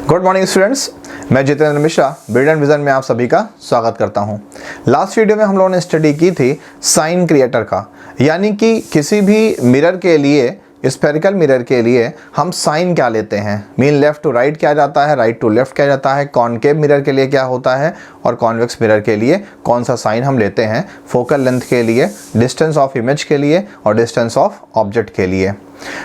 Good morning students, मैं Jitendra Mishra brilliant vision में आप सभी का स्वागत करता हूं। लास्ट वीडियो में हम लोगों ने स्टडी की थी साइन क्रिएटर का, यानी कि किसी भी मिरर के लिए, स्फेरिकल मिरर के लिए हम साइन क्या लेते हैं। मीन लेफ्ट टू राइट क्या जाता है, राइट टू लेफ्ट क्या जाता है, कॉनकेव मिरर के लिए क्या होता है और कॉन्वेक्स मिरर के लिए कौन सा साइन हम लेते हैं, फोकल लेंथ के लिए, डिस्टेंस ऑफ इमेज के लिए और डिस्टेंस ऑफ ऑब्जेक्ट के लिए।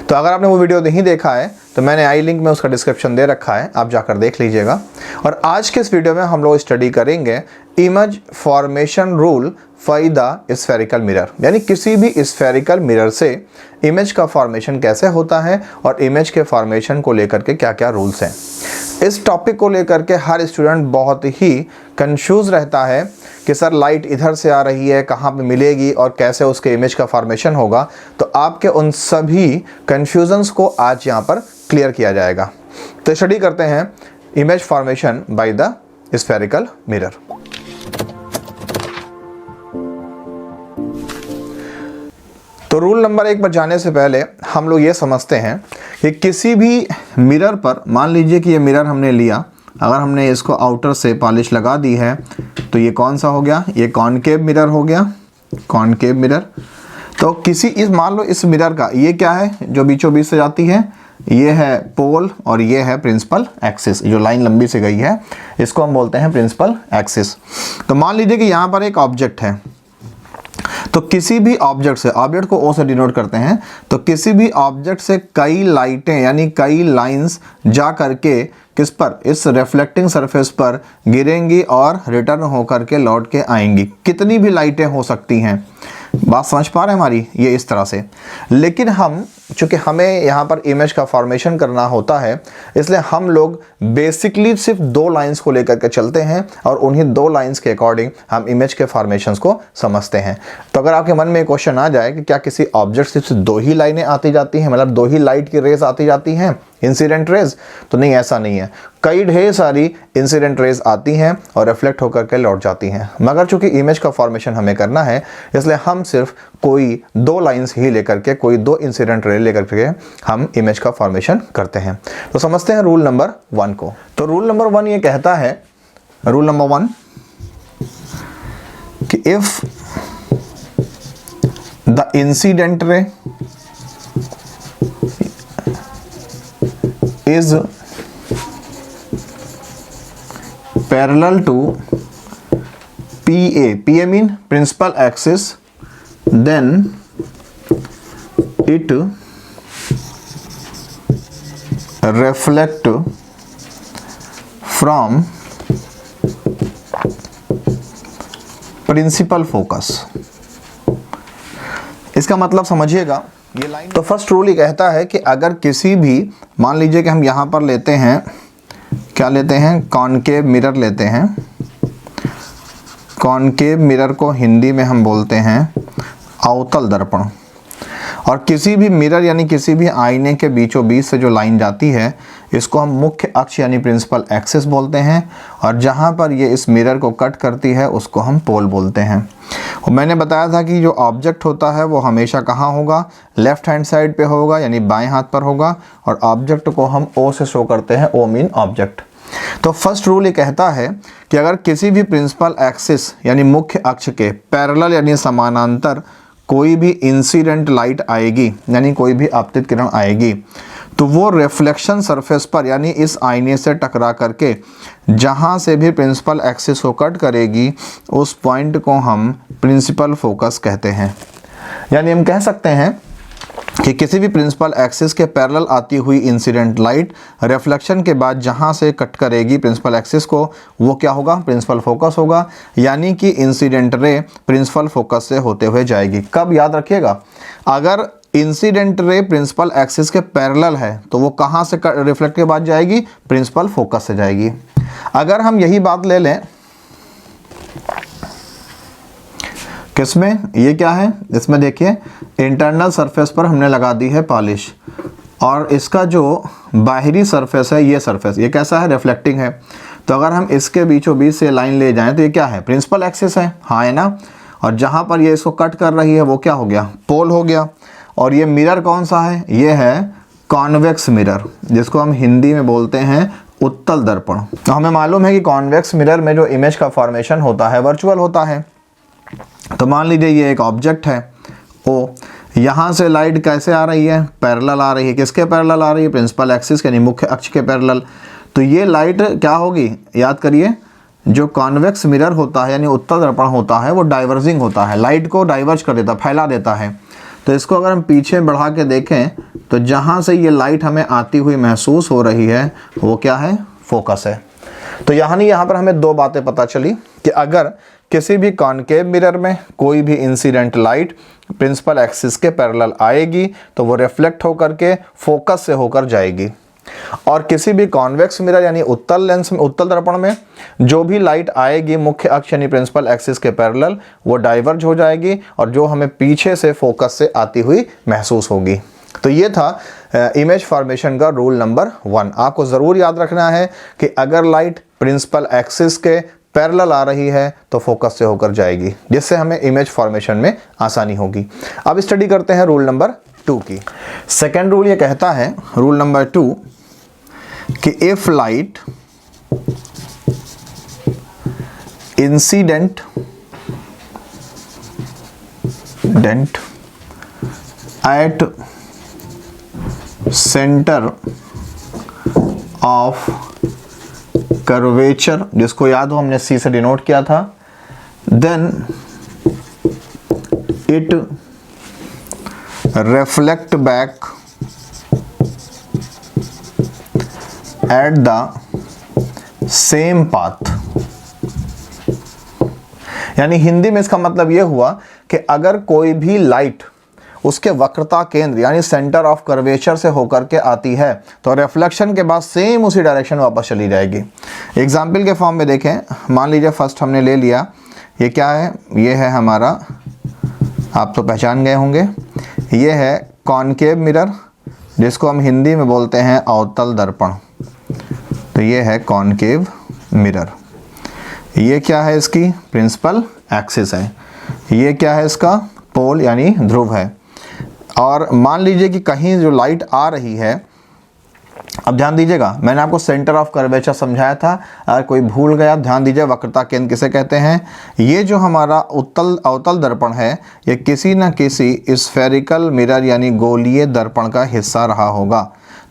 तो अगर आपने वो वीडियो नहीं देखा है तो मैंने आई लिंक में उसका डिस्क्रिप्शन दे रखा है, आप जाकर देख लीजिएगा। और आज के इस वीडियो में हम लोग स्टडी करेंगे image formation rule for the spherical mirror, यानी किसी भी स्फेरिकल मिरर से इमेज का फॉर्मेशन कैसे होता है और इमेज के फॉर्मेशन को लेकर के क्या क्या रूल्स हैं। इस टॉपिक को लेकर के हर स्टूडेंट बहुत ही कंफ्यूज रहता है कि सर लाइट इधर से आ रही है, कहाँ पे मिलेगी और कैसे उसके इमेज का फॉर्मेशन होगा। तो आपके उन सभी कंफ्यूजन्स को आज यहाँ पर क्लियर किया जाएगा। तो स्टडी करते हैं image formation by the spherical mirror. तो रूल नंबर 1 पर जाने से पहले हम लोग ये समझते हैं कि किसी भी मिरर पर, मान लीजिए कि ये मिरर हमने लिया, अगर हमने इसको आउटर से पॉलिश लगा दी है तो ये कौन सा हो गया, ये कॉनकेव मिरर हो गया, कॉनकेव मिरर। तो किसी इस, मान लो इस मिरर का ये क्या है जो बीचों बीच से जाती है, ये है पोल और ये है प्रिंसिपल एक्सिस। जो लाइन लंबी से गई है इसको हम बोलते हैं प्रिंसिपल एक्सिस। तो मान लीजिए कि यहाँ पर एक ऑब्जेक्ट है, तो किसी भी ऑब्जेक्ट से, ऑब्जेक्ट को ओ से डिनोट करते हैं, तो किसी भी ऑब्जेक्ट से कई लाइटें यानी कई लाइंस जा करके किस पर, इस रिफ्लेक्टिंग सरफेस पर गिरेंगी और रिटर्न होकर के लौट के आएंगी। कितनी भी लाइटें हो सकती हैं, बात समझ पा रहे हैं हमारी, ये इस तरह से। लेकिन हम, चूंकि हमें यहाँ पर इमेज का फॉर्मेशन करना होता है, इसलिए हम लोग बेसिकली सिर्फ 2 लाइंस को लेकर के चलते हैं और उन्हीं 2 लाइंस के अकॉर्डिंग हम इमेज के फॉर्मेशंस को समझते हैं। तो अगर आपके मन में एक क्वेश्चन आ जाए कि क्या किसी ऑब्जेक्ट से सिर्फ 2 ही लाइनें आती जाती हैं, मतलब 2 ही लाइट की रेज आती जाती हैं, इंसिडेंट रेज, तो नहीं, ऐसा नहीं है। कई ढेर सारी इंसिडेंट रेज आती हैं और रिफ्लेक्ट होकर के लौट जाती हैं। मगर चूंकि इमेज का फॉर्मेशन हमें करना है, इसलिए हम सिर्फ कोई 2 लाइंस ही लेकर के, कोई 2 इंसिडेंट रे लेकर के हम इमेज का फॉर्मेशन करते हैं। तो समझते हैं रूल नंबर 1 को। तो रूल नंबर 1 ये कहता है, रूल नंबर 1 कि if the incident ray is parallel to PA mean principal axis, then it reflect from principal focus। इसका मतलब समझिएगा, ये लाइन, तो फर्स्ट रूल ये कहता है कि अगर किसी भी, मान लीजिए कि हम यहाँ पर लेते हैं, क्या लेते हैं, कॉनकेव मिरर लेते हैं। कॉनकेव मिरर को हिंदी में हम बोलते हैं अवतल दर्पण। और किसी भी मिरर यानी किसी भी आईने के बीचों बीच से जो लाइन जाती है, इसको हम मुख्य अक्ष यानी प्रिंसिपल एक्सिस बोलते हैं। और जहाँ पर ये इस मिरर को कट करती है उसको हम पोल बोलते हैं। और मैंने बताया था कि जो ऑब्जेक्ट होता है वो हमेशा कहाँ होगा, लेफ्ट हैंड साइड पे होगा, यानी बाएं हाथ पर होगा। और ऑब्जेक्ट को हम ओ से शो करते हैं, ओ मीन ऑब्जेक्ट। तो फर्स्ट रूल ये कहता है कि अगर किसी भी प्रिंसिपल एक्सिस यानी मुख्य अक्ष के पैरेलल यानी समानांतर कोई भी इंसिडेंट लाइट आएगी, यानी कोई भी आपतित किरण आएगी, तो वो रिफ्लेक्शन सरफेस पर यानी इस आईने से टकरा करके जहाँ से भी प्रिंसिपल एक्सिस को कट करेगी, उस पॉइंट को हम प्रिंसिपल फोकस कहते हैं। यानी हम कह सकते हैं कि किसी भी प्रिंसिपल एक्सिस के पैरेलल आती हुई इंसिडेंट लाइट रिफ्लेक्शन के बाद जहाँ से कट करेगी प्रिंसिपल एक्सिस को, वो क्या होगा, प्रिंसिपल फोकस होगा। यानी कि इंसिडेंट रे प्रिंसिपल फोकस से होते हुए जाएगी। कब, याद रखिएगा, अगर इंसिडेंट रे प्रिंसिपल एक्सिस के पैरेलल है तो वो कहाँ से रिफ्लेक्ट के बाद जाएगी, प्रिंसिपल फोकस से जाएगी। अगर हम यही बात ले लें किसमें, ये क्या है, इसमें देखिए इंटरनल सरफेस पर हमने लगा दी है पॉलिश और इसका जो बाहरी सरफेस है, ये सरफेस, ये कैसा है, रिफ्लेक्टिंग है। तो अगर हम इसके बीचों बीच से लाइन ले जाएं तो ये क्या है, प्रिंसिपल एक्सिस है, हाँ है ना। और जहाँ पर ये इसको कट कर रही है वो क्या हो गया, पोल हो गया। और ये मिरर कौन सा है, ये है कॉन्वेक्स मिरर, जिसको हम हिंदी में बोलते हैं उत्तल दर्पण। तो हमें मालूम है कि कॉन्वेक्स मिरर में जो इमेज का फॉर्मेशन होता है वर्चुअल होता है। तो मान लीजिए ये एक ऑब्जेक्ट है ओ, यहाँ से लाइट कैसे आ रही है, पैरेलल आ रही है। किसके पैरेलल आ रही है? प्रिंसिपल एक्सिस यानी मुख्य अक्ष के पैरेलल। तो ये लाइट क्या होगी, याद करिए, जो कॉन्वेक्स मिरर होता है यानी उत्तल दर्पण होता है वो डाइवर्जिंग होता है, लाइट को डाइवर्ज कर देता, फैला देता है। तो इसको अगर हम पीछे बढ़ा के देखें तो जहाँ से ये लाइट हमें आती हुई महसूस हो रही है वो क्या है? फोकस है। तो यहाँ पर हमें दो बातें पता चली कि अगर किसी भी कॉनकेव मिरर में कोई भी इंसिडेंट लाइट प्रिंसिपल एक्सिस के पैरेलल आएगी तो वो रिफ्लेक्ट होकर के फोकस से होकर जाएगी, और किसी भी कॉन्वेक्स मिरर यानी उत्तल लेंस में, उत्तल दर्पण में जो भी लाइट आएगी मुख्य अक्ष यानी प्रिंसिपल एक्सिस के पैरेलल वो डाइवर्ज हो जाएगी और जो हमें पीछे से फोकस से आती हुई महसूस होगी। तो ये था इमेज फॉर्मेशन का रूल नंबर 1। आपको ज़रूर याद रखना है कि अगर लाइट प्रिंसिपल एक्सिस के पैरेलल आ रही है तो फोकस से होकर जाएगी, जिससे हमें इमेज फॉर्मेशन में आसानी होगी। अब स्टडी करते हैं रूल नंबर 2 की। सेकेंड रूल ये कहता है, रूल नंबर 2, कि if light incident at centre of curvature, जिसको याद हो हमने सी से डिनोट किया था, then it reflect back at the same path. यानी हिंदी में इसका मतलब यह हुआ कि अगर कोई भी लाइट उसके वक्रता केंद्र यानी सेंटर ऑफ कर्वेचर से होकर के आती है तो रिफ्लेक्शन के बाद सेम उसी डायरेक्शन में वापस चली जाएगी। एग्जाम्पल के फॉर्म में देखें, मान लीजिए फर्स्ट हमने ले लिया, ये क्या है? ये है हमारा, आप तो पहचान गए होंगे, ये है कॉनकेव मिरर जिसको हम हिंदी में बोलते हैं अवतल दर्पण। तो ये है कॉनकेव मिरर। ये क्या है? इसकी प्रिंसिपल एक्सिस है। ये क्या है? इसका पोल यानी ध्रुव है। और मान लीजिए कि कहीं जो लाइट आ रही है, अब ध्यान दीजिएगा, मैंने आपको सेंटर ऑफ कर्वेचर समझाया था, अगर कोई भूल गया ध्यान दीजिए, वक्रता केंद्र किसे कहते हैं? ये जो हमारा अवतल दर्पण है ये किसी न किसी स्फेरिकल मिरर यानी गोलीय दर्पण का हिस्सा रहा होगा।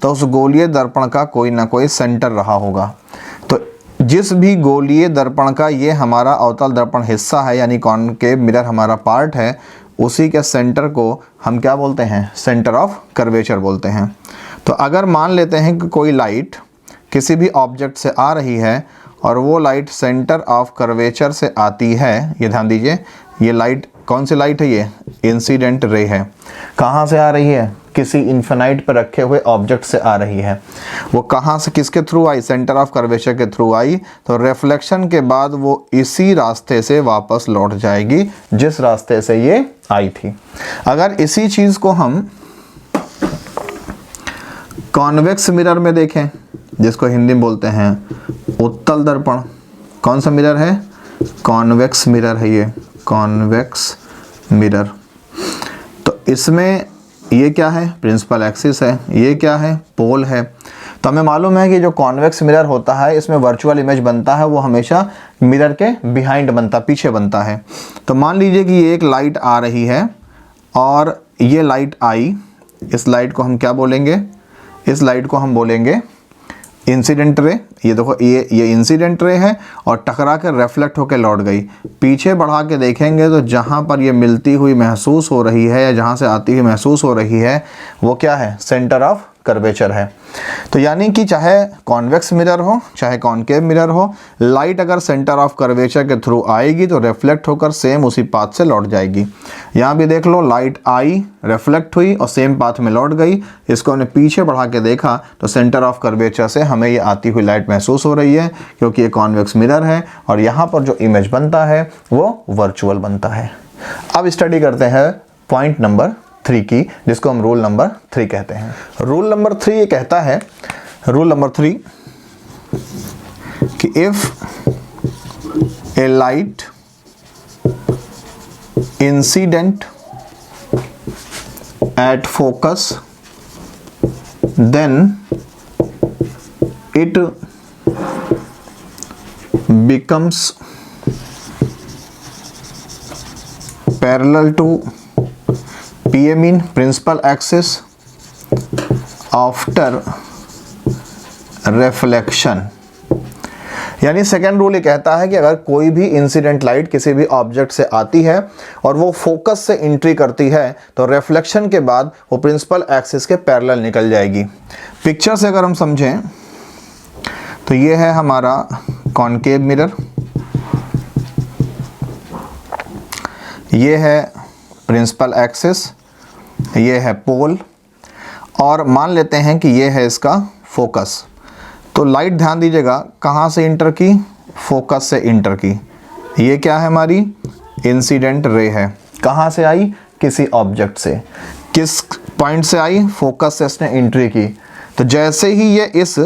तो उस गोलीय दर्पण का कोई ना कोई सेंटर रहा होगा। तो जिस भी गोलीय दर्पण का ये हमारा अवतल दर्पण हिस्सा है यानी कॉनकेव मिरर हमारा पार्ट है, उसी के सेंटर को हम क्या बोलते हैं? सेंटर ऑफ कर्वेचर बोलते हैं। तो अगर मान लेते हैं कि कोई लाइट किसी भी ऑब्जेक्ट से आ रही है और वो लाइट सेंटर ऑफ कर्वेचर से आती है, ये ध्यान दीजिए, ये लाइट कौन सी लाइट है? ये इंसिडेंट रे है। कहाँ से आ रही है? किसी इन्फिनाइट पर रखे हुए ऑब्जेक्ट से आ रही है। वो कहाँ से, किसके through I? Centre of curvature के थ्रू आई। तो रिफ्लेक्शन के बाद वो इसी रास्ते से वापस लौट जाएगी जिस रास्ते से ये आई थी। अगर इसी चीज़ को हम कॉन्वेक्स मिरर में देखें, जिसको हिंदी में बोलते हैं उत्तल दर्पण, कौन सा मिरर है? कॉन्वेक्स मिरर है ये, कॉन्वेक्स मिरर। तो इसमें ये क्या है? प्रिंसिपल एक्सिस है। ये क्या है? पोल है। तो हमें मालूम है कि जो कॉन्वेक्स मिरर होता है इसमें वर्चुअल इमेज बनता है वो हमेशा मिरर के बिहाइंड बनता, पीछे बनता है। तो मान लीजिए कि ये एक लाइट आ रही है और ये लाइट आई, इस लाइट को हम क्या बोलेंगे? इस लाइट को हम बोलेंगे इंसिडेंट रे। ये देखो, ये इंसिडेंट रे है और टकरा कर रिफ्लेक्ट होकर लौट गई। पीछे बढ़ा के देखेंगे तो जहाँ पर ये मिलती हुई महसूस हो रही है या जहाँ से आती हुई महसूस हो रही है वो क्या है? सेंटर ऑफ कर्वेचर है। तो यानी कि चाहे कॉन्वेक्स मिरर हो चाहे कॉनकेव मिरर हो, लाइट अगर सेंटर ऑफ कर्वेचर के थ्रू आएगी तो रिफ्लेक्ट होकर सेम उसी पाथ से लौट जाएगी। यहाँ भी देख लो, लाइट आई, रिफ्लेक्ट हुई और सेम पाथ में लौट गई। इसको हमने पीछे बढ़ा के देखा तो सेंटर ऑफ कर्वेचर से हमें ये आती हुई लाइट महसूस हो रही है क्योंकि ये कॉन्वेक्स मिरर है और यहाँ पर जो इमेज बनता है वो वर्चुअल बनता है। अब स्टडी करते हैं पॉइंट नंबर 3 की, जिसको हम रूल नंबर 3 कहते हैं। रूल नंबर 3 ये कहता है, रूल नंबर 3, कि if a light incident at focus then it becomes parallel to PA mean principal axis after reflection। यानी सेकेंड रूल ये कहता है कि अगर कोई भी इंसिडेंट लाइट किसी भी ऑब्जेक्ट से आती है और वो फोकस से एंट्री करती है तो रिफ्लेक्शन के बाद वो प्रिंसिपल एक्सिस के पैरेलल निकल जाएगी। पिक्चर से अगर हम समझें तो ये है हमारा कॉनकेव मिरर, ये है प्रिंसिपल एक्सिस, ये है पोल, और मान लेते हैं कि ये है इसका फोकस। तो लाइट ध्यान दीजिएगा कहाँ से इंटर की, फोकस से इंटर की। ये क्या है, हमारी इंसिडेंट रे है। कहाँ से आई, किसी ऑब्जेक्ट से। किस पॉइंट से आई, फोकस से इसने एंट्री की। तो जैसे ही ये इस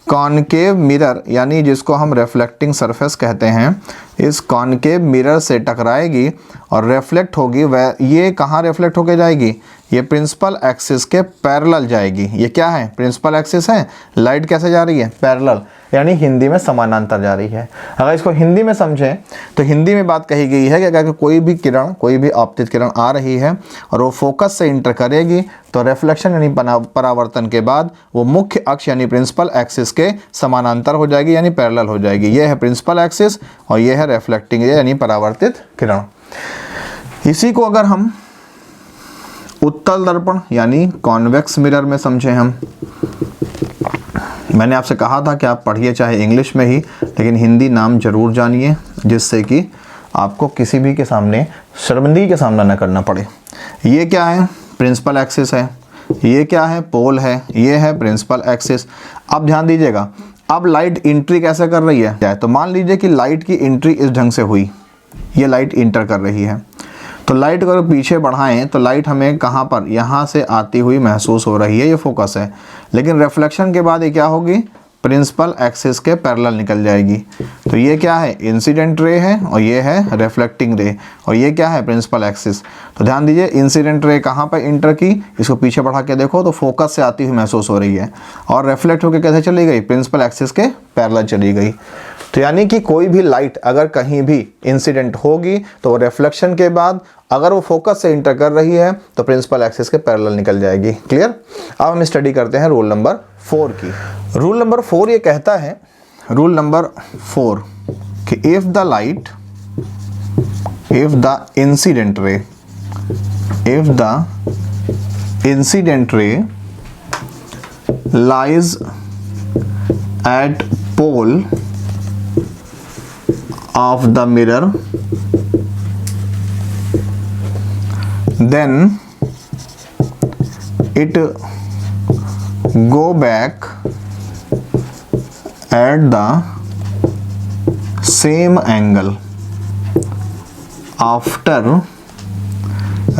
कॉनकेव मिरर यानी जिसको हम रिफ्लेक्टिंग सरफेस कहते हैं, इस कॉनकेव मिरर से टकराएगी और रिफ्लेक्ट होगी, वह ये कहाँ रिफ्लेक्ट होके जाएगी, ये प्रिंसिपल एक्सिस के पैरेलल जाएगी। ये क्या है, प्रिंसिपल एक्सिस है। लाइट कैसे जा रही है, पैरेलल, यानी हिंदी में समानांतर जा रही है। अगर इसको हिंदी में समझें तो हिंदी में बात कही गई है कि अगर कोई भी किरण, कोई भी आपतित किरण आ रही है और वो फोकस से इंटर करेगी तो रिफ्लेक्शन यानी परावर्तन के बाद वो मुख्य अक्ष यानी प्रिंसिपल एक्सिस के समानांतर हो जाएगी, यानी पैरेलल हो जाएगी। ये है प्रिंसिपल एक्सिस और ये है रिफ्लेक्टिंग यानी परावर्तित किरण। इसी को अगर हम उत्तल दर्पण यानी कॉन्वेक्स मिरर में समझें हम, मैंने आपसे कहा था कि आप पढ़िए चाहे इंग्लिश में ही, लेकिन हिंदी नाम जरूर जानिए जिससे कि आपको किसी भी के सामने शर्मिंदगी का सामना न करना पड़े। ये क्या है, प्रिंसिपल एक्सिस है। ये क्या है, पोल है। ये है प्रिंसिपल एक्सिस। अब ध्यान दीजिएगा, अब लाइट एंट्री कैसे कर रही है। तो मान लीजिए कि लाइट की एंट्री इस ढंग से हुई, ये लाइट इंटर कर रही है। तो लाइट अगर पीछे बढ़ाएं तो लाइट हमें कहाँ पर, यहाँ से आती हुई महसूस हो रही है, ये फोकस है। लेकिन रिफ्लेक्शन के बाद ये क्या होगी, प्रिंसिपल एक्सिस के पैरेलल निकल जाएगी। तो ये क्या है, इंसिडेंट रे है और ये है रिफ्लेक्टिंग रे, और ये क्या है, प्रिंसिपल एक्सिस। तो ध्यान दीजिए, इंसिडेंट रे कहाँ पर इंटर की, इसको पीछे बढ़ा के देखो तो फोकस से आती हुई महसूस हो रही है, और रिफ्लेक्ट होकर कैसे चली गई, प्रिंसिपल एक्सिस के पैरेलल चली गई। तो यानी कि कोई भी लाइट अगर कहीं भी इंसिडेंट होगी तो वो रिफ्लेक्शन के बाद अगर वो फोकस से इंटर कर रही है तो प्रिंसिपल एक्सिस के पैरेलल निकल जाएगी। क्लियर। अब हम स्टडी करते हैं रूल नंबर 4 की। रूल नंबर 4 ये कहता है, रूल नंबर 4 कि if the incident ray lies at pole of the mirror, then it go back at the same angle after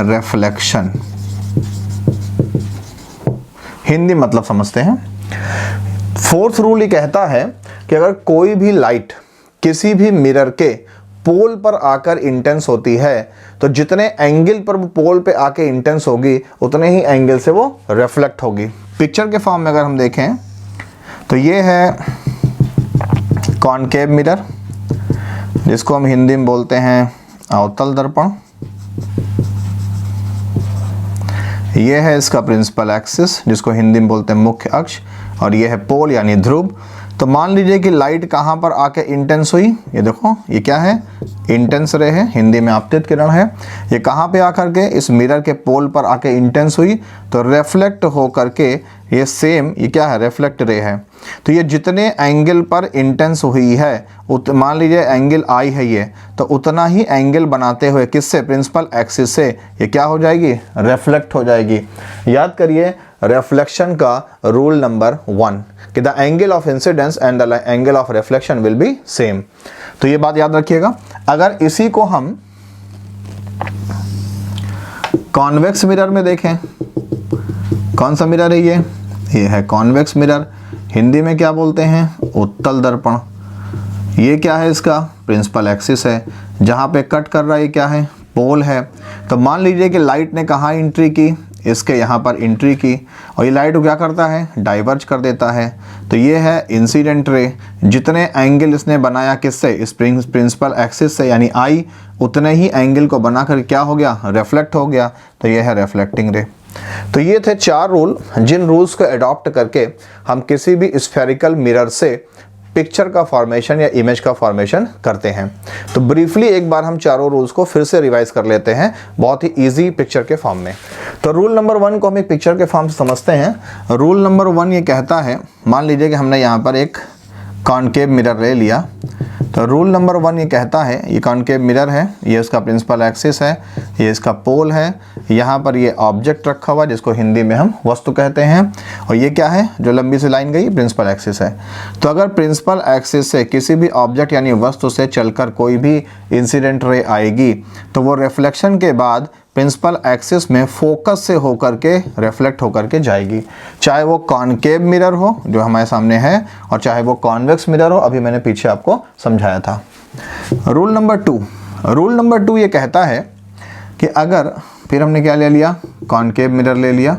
reflection। Hindi मतलब समझते हैं। फोर्थ रूल ये कहता है कि अगर कोई भी लाइट किसी भी मिरर के पोल पर आकर इंटेंस होती है तो जितने एंगल पर वो पोल पे आके इंटेंस होगी उतने ही एंगल से वो रिफ्लेक्ट होगी। पिक्चर के फॉर्म में अगर हम देखें तो ये है कॉनकेव मिरर, जिसको हम हिंदी में बोलते हैं अवतल दर्पण। ये है इसका प्रिंसिपल एक्सिस, जिसको हिंदी में बोलते हैं मुख्य अक्ष, और ये है पोल यानी ध्रुव। तो मान लीजिए कि लाइट कहाँ पर आके इंटेंस हुई, ये देखो ये क्या है, इंटेंस रे है, हिंदी में आपतित किरण है। ये कहाँ पे आकर के इस मिरर के पोल पर आके इंटेंस हुई तो रिफ्लेक्ट हो करके ये सेम, ये क्या है, रिफ्लेक्ट रे है। तो ये जितने एंगल पर इंटेंस हुई है मान लीजिए एंगल आई है ये, तो उतना ही एंगल बनाते हुए किससे, प्रिंसिपल एक्सिस से ये क्या हो जाएगी, रिफ्लेक्ट हो जाएगी। याद करिए रिफ्लेक्शन का रूल नंबर 1 कि the angle of incidence and the angle of reflection will be same. तो ये बात याद रखिएगा। अगर इसी को हम कॉन्वेक्स मिरर में देखें, कौन सा मिरर है ये है कॉन्वेक्स मिरर, हिंदी में क्या बोलते हैं, उत्तल दर्पण। ये क्या है, इसका प्रिंसिपल एक्सिस है, जहाँ पे कट कर रहा है क्या है, पोल है। तो मान लीजिए कि लाइट ने कहाँ एंट्री की, इसके यहाँ पर एंट्री की और ये लाइट को क्या करता है, डाइवर्ज कर देता है। तो ये है इंसिडेंट रे। जितने एंगल इसने बनाया किससे, इस प्रिंसिपल एक्सिस से, यानी आई, उतने ही एंगल को बनाकर क्या हो गया, रिफ्लेक्ट हो गया। तो ये है रिफ्लेक्टिंग रे। तो ये थे 4 रूल, जिन रूल्स को अडॉप्ट करके हम किसी भी स्फेरिकल मिरर से पिक्चर का फॉर्मेशन या इमेज का फॉर्मेशन करते हैं। तो ब्रीफली एक बार हम चारों रूल्स को फिर से रिवाइज कर लेते हैं बहुत ही इजी पिक्चर के फॉर्म में। तो रूल नंबर 1 को हम एक पिक्चर के फॉर्म से समझते हैं। रूल नंबर 1 ये कहता है, मान लीजिए कि हमने यहाँ पर एक कॉनकेव मिरर ले लिया। तो रूल नंबर 1 ये कहता है, ये कॉनकेव मिरर है, ये इसका प्रिंसिपल एक्सिस है, ये इसका पोल है, यहाँ पर ये ऑब्जेक्ट रखा हुआ जिसको हिंदी में हम वस्तु कहते हैं, और ये क्या है, जो लंबी सी लाइन गई, प्रिंसिपल एक्सिस है। तो अगर प्रिंसिपल एक्सिस से किसी भी ऑब्जेक्ट यानी वस्तु से चलकर कोई भी इंसिडेंट रे आएगी तो वो रिफ्लेक्शन के बाद प्रिंसिपल एक्सिस में फोकस से होकर के रिफ्लेक्ट होकर के जाएगी, चाहे वो कॉनकेव मिरर हो जो हमारे सामने है, और चाहे वो कॉन्वेक्स मिरर हो, अभी मैंने पीछे आपको समझाया था। रूल नंबर 2 ये कहता है कि अगर, फिर हमने क्या ले लिया, कॉनकेव मिरर ले लिया,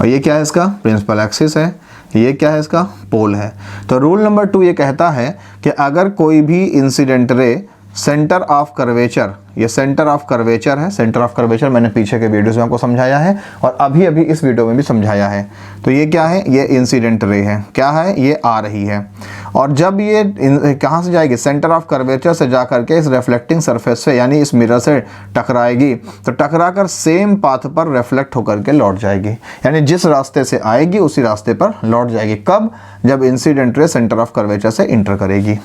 और ये क्या है, इसका प्रिंसिपल एक्सिस है, ये क्या है, इसका पोल है। तो रूल नंबर 2 ये कहता है कि अगर कोई भी incident ray centre of curvature, ये सेंटर ऑफ कर्वेचर है, सेंटर ऑफ कर्वेचर मैंने पीछे के वीडियोस में आपको समझाया है और अभी अभी इस वीडियो में भी समझाया है। तो ये क्या है, ये इंसिडेंट रे है, क्या है, ये आ रही है, और जब ये कहाँ से जाएगी, सेंटर ऑफ कर्वेचर से जा करके इस रिफ्लेक्टिंग सरफेस से यानी इस मिरर से टकराएगी, तो टकराकर सेम पाथ पर रिफ्लेक्ट होकर के लौट जाएगी, यानी जिस रास्ते से आएगी उसी रास्ते पर लौट जाएगी। कब, जब incident ray centre of curvature से इंटर करेगी।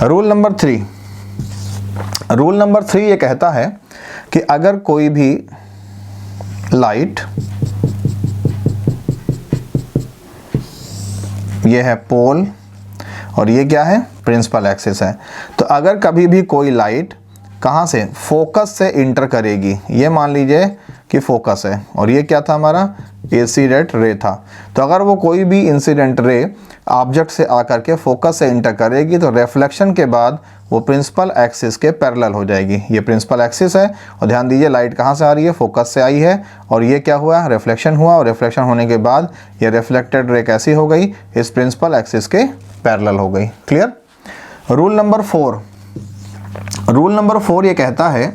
रूल नंबर 3 ये कहता है कि अगर कोई भी लाइट, ये है पोल और ये क्या है, प्रिंसिपल एक्सिस है, तो अगर कभी भी कोई लाइट कहाँ से, फोकस से इंटर करेगी, ये मान लीजिए कि फोकस है और ये क्या था, हमारा इंसिडेंट रे था, तो अगर वो कोई भी इंसिडेंट रे ऑब्जेक्ट से आकर के फोकस से इंटर करेगी तो रिफ्लेक्शन के बाद वो प्रिंसिपल एक्सिस के पैरेलल हो जाएगी। ये प्रिंसिपल एक्सिस है और ध्यान दीजिए लाइट कहाँ से आ रही है, फोकस से आई है, और ये क्या हुआ, रिफ्लेक्शन हुआ, और रिफ्लेक्शन होने के बाद ये रिफ्लेक्टेड रे कैसी हो गई, इस प्रिंसिपल एक्सिस के पैरेलल हो गई। क्लियर। रूल नंबर 4 ये कहता है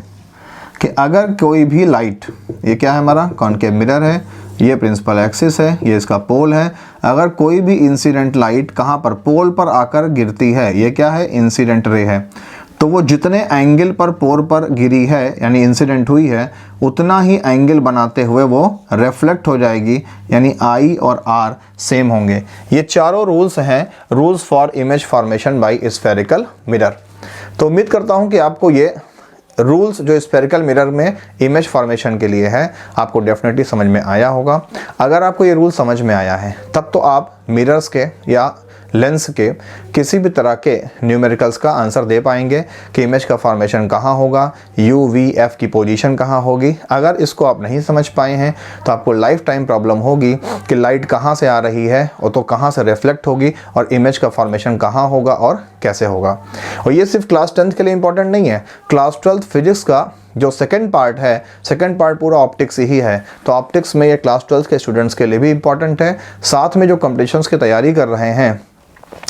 कि अगर कोई भी लाइट, ये क्या है, हमारा कॉनकेव मिरर है, ये प्रिंसिपल एक्सिस है, ये इसका पोल है, अगर कोई भी इंसिडेंट लाइट कहाँ पर, पोल पर आकर गिरती है, ये क्या है, इंसिडेंट रे है, तो वो जितने एंगल पर पोल पर गिरी है यानी इंसिडेंट हुई है उतना ही एंगल बनाते हुए वो रिफ्लेक्ट हो जाएगी, यानी आई और आर सेम होंगे। ये चारों रूल्स हैं, rules for image formation by spherical mirror. तो उम्मीद करता हूँ कि आपको ये रूल्स जो स्फेरिकल मिरर में इमेज फॉर्मेशन के लिए है आपको डेफिनेटली समझ में आया होगा। अगर आपको ये रूल समझ में आया है तब तो आप मिरर्स के या लेंस के किसी भी तरह के न्यूमेरिकल्स का आंसर दे पाएंगे कि इमेज का फॉर्मेशन कहाँ होगा, यू वी एफ की पोजीशन कहाँ होगी। अगर इसको आप नहीं समझ पाए हैं तो आपको लाइफ टाइम प्रॉब्लम होगी कि लाइट कहाँ से आ रही है और तो कहाँ से रिफ्लेक्ट होगी और इमेज का फॉर्मेशन कहाँ होगा और कैसे होगा। और ये सिर्फ क्लास 10th के लिए इंपॉर्टेंट नहीं है, क्लास 12th फिजिक्स का जो सेकंड पार्ट है, सेकंड पार्ट पूरा ऑप्टिक्स ही है, तो ऑप्टिक्स में ये क्लास 12th के स्टूडेंट्स के लिए भी इंपॉर्टेंट है। साथ में जो कॉम्पिटिशन्स की तैयारी कर रहे हैं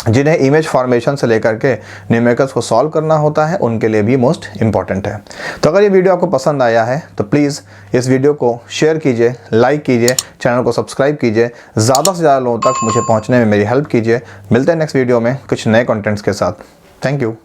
जिन्हें इमेज फॉर्मेशन से लेकर के न्यूमेरिकल्स को सॉल्व करना होता है उनके लिए भी मोस्ट इंपॉर्टेंट है। तो अगर ये वीडियो आपको पसंद आया है तो प्लीज़ इस वीडियो को शेयर कीजिए, लाइक कीजिए, चैनल को सब्सक्राइब कीजिए, ज़्यादा से ज़्यादा लोगों तक मुझे पहुंचने में मेरी हेल्प कीजिए। मिलते हैं नेक्स्ट वीडियो में कुछ नए कंटेंट्स के साथ। Thank you.